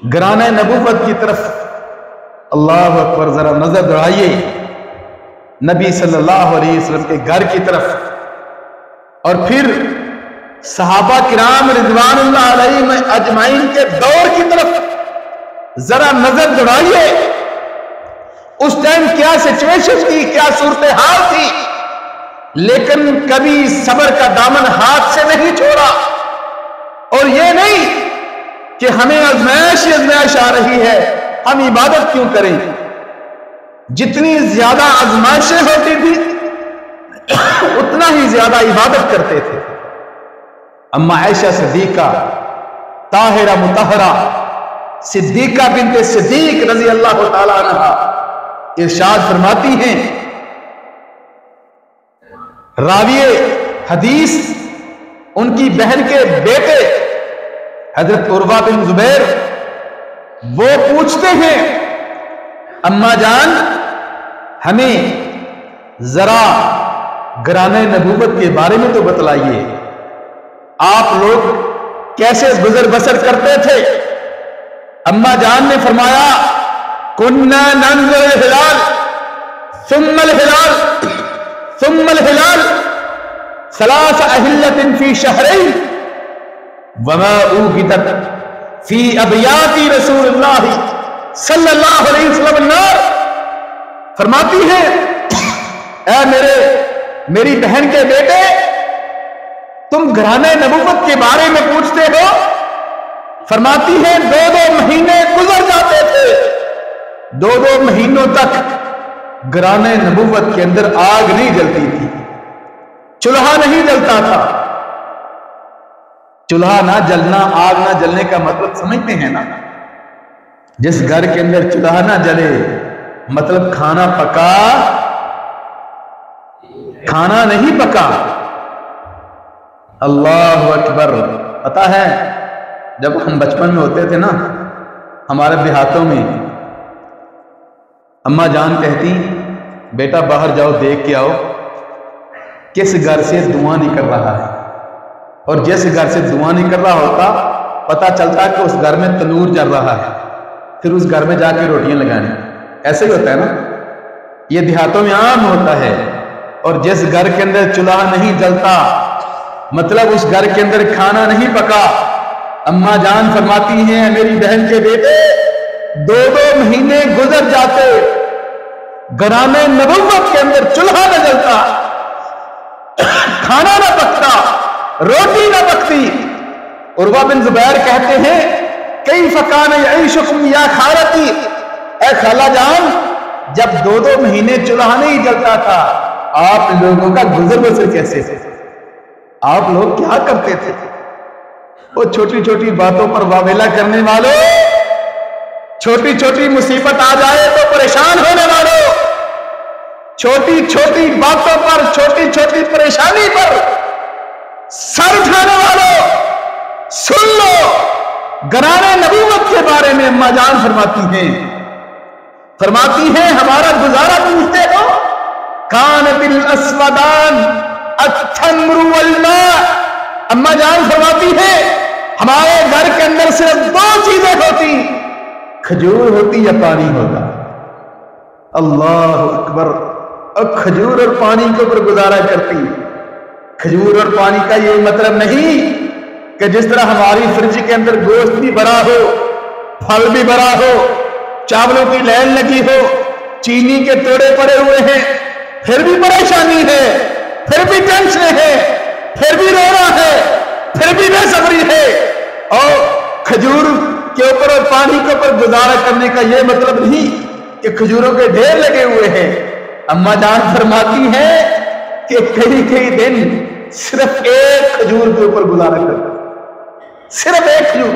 گرانے نبوت کی طرف اللہ اکبر ذرا نظر دوڑائیے نبی صلی اللہ علیہ وسلم کے گھر کی طرف، اور پھر صحابہ کرام رضوان اللہ علیہ اجمعین کے دور کی طرف ذرا نظر دوڑائیے۔ اس ٹائم کیا سچویشن تھی، کیا صورتحال تھی، لیکن کبھی صبر کا دامن ہاتھ سے نہیں چھوڑا۔ اور یہ نہیں کہ ہمیں آزمائش آ رہی ہے، ہم عبادت کیوں کریں۔ جتنی زیادہ آزمائشیں ہوتی تھی اتنا ہی زیادہ عبادت کرتے تھے۔ اما عائشہ صدیقہ طاہرہ مطہرہ صدیقہ بنت صدیق رضی اللہ تعالی عنہ ارشاد فرماتی ہیں، راوی حدیث ان کی بہن کے بیٹے حضرت عروہ بن زبیر وہ پوچھتے ہیں، اما جان ہمیں ذرا گرانے نبوت کے بارے میں تو بتلائیے، آپ لوگ کیسے گزر بسر کرتے تھے؟ اما جان نے فرمایا، کننا ننظر الہلال ثم الہلال ثم الہلال ثلاث اہلۃ فی شہرین وما اوقدت فی ابیات رسول اللہ صلی اللہ علیہ وسلم النار۔ فرماتی ہے، اے میری بہن کے بیٹے، تم گھرانے نبوت کے بارے میں پوچھتے ہو؟ فرماتی ہے 2 مہینے گزر جاتے تھے، 2 مہینوں تک گھرانے نبوت کے اندر آگ نہیں جلتی تھی، چولہا نہیں جلتا تھا۔ چولہا نہ جلنا، آگ نہ جلنے کا مطلب سمجھتے ہیں نا؟ جس گھر کے اندر چولہا نہ جلے مطلب کھانا پکا، کھانا نہیں پکا۔ اللہ اکبر۔ پتا ہے جب ہم بچپن میں ہوتے تھے نا، ہمارے دیہاتوں میں اما جان کہتی، بیٹا باہر جاؤ دیکھ کے آؤ کس گھر سے دھواں نکل رہا ہے، اور جس گھر سے دھواں نکل رہا ہوتا پتا چلتا کہ اس گھر میں تنور جل رہا ہے، پھر اس گھر میں جا کے روٹیاں لگانی۔ ایسے ہی ہوتا ہے نا، یہ دیہاتوں میں عام ہوتا ہے۔ اور جس گھر کے اندر چولہا نہیں جلتا مطلب اس گھر کے اندر کھانا نہیں پکا۔ اما جان فرماتی ہیں، میری بہن کے بیٹے 2 مہینے گزر جاتے، گھرانے نبوت کے اندر چولہا نہ جلتا، کھانا نہ پکتا، روٹی نہ پکتی۔ عروہ بن زبیر کہتے ہیں، کیف کان یعیشکم یا خالتی، اے خالہ جان جب 2 مہینے چولہا نہیں جلتا تھا آپ لوگوں کا گزر بسر کیسے تھے؟ آپ لوگ کیا کرتے تھے؟ وہ چھوٹی چھوٹی باتوں پر واویلا کرنے والوں، چھوٹی چھوٹی مصیبت آ جائے تو پریشان ہونے والوں، چھوٹی چھوٹی باتوں پر، چھوٹی چھوٹی پریشانی پر سر اٹھانے والوں، سن لو گھرانے نبوت کے بارے میں اما جان فرماتی ہیں ہمارا گزارا پوچھتے ہو، کانت الاسودان التمر والماء۔ اما جان فرماتی ہے ہمارے گھر کے اندر صرف 2 چیزیں ہوتی، کھجور ہوتی یا پانی ہوتا۔ اللہ اکبر۔ اور کھجور اور پانی کے اوپر گزارا کرتی۔ کھجور اور پانی کا یہ مطلب نہیں کہ جس طرح ہماری فریج کے اندر گوشت بھی بھرا ہو، پھل بھی بھرا ہو، چاولوں کی لائن لگی ہو، چینی کے توڑے پڑے ہوئے ہیں، پھر بھی پریشانی ہے، پھر بھی ٹینشن ہے، پھر بھی رونا ہے، پھر بھی بے صبری ہے۔ اور کھجور کے اوپر اور پانی کے اوپر گزارا کرنے کا یہ مطلب نہیں کہ کھجوروں کے ڈھیر لگے ہوئے ہیں۔ اما جان فرماتی ہے کہ کئی دن صرف 1 کھجور کے اوپر گزارا کرتا، صرف 1 کھجور۔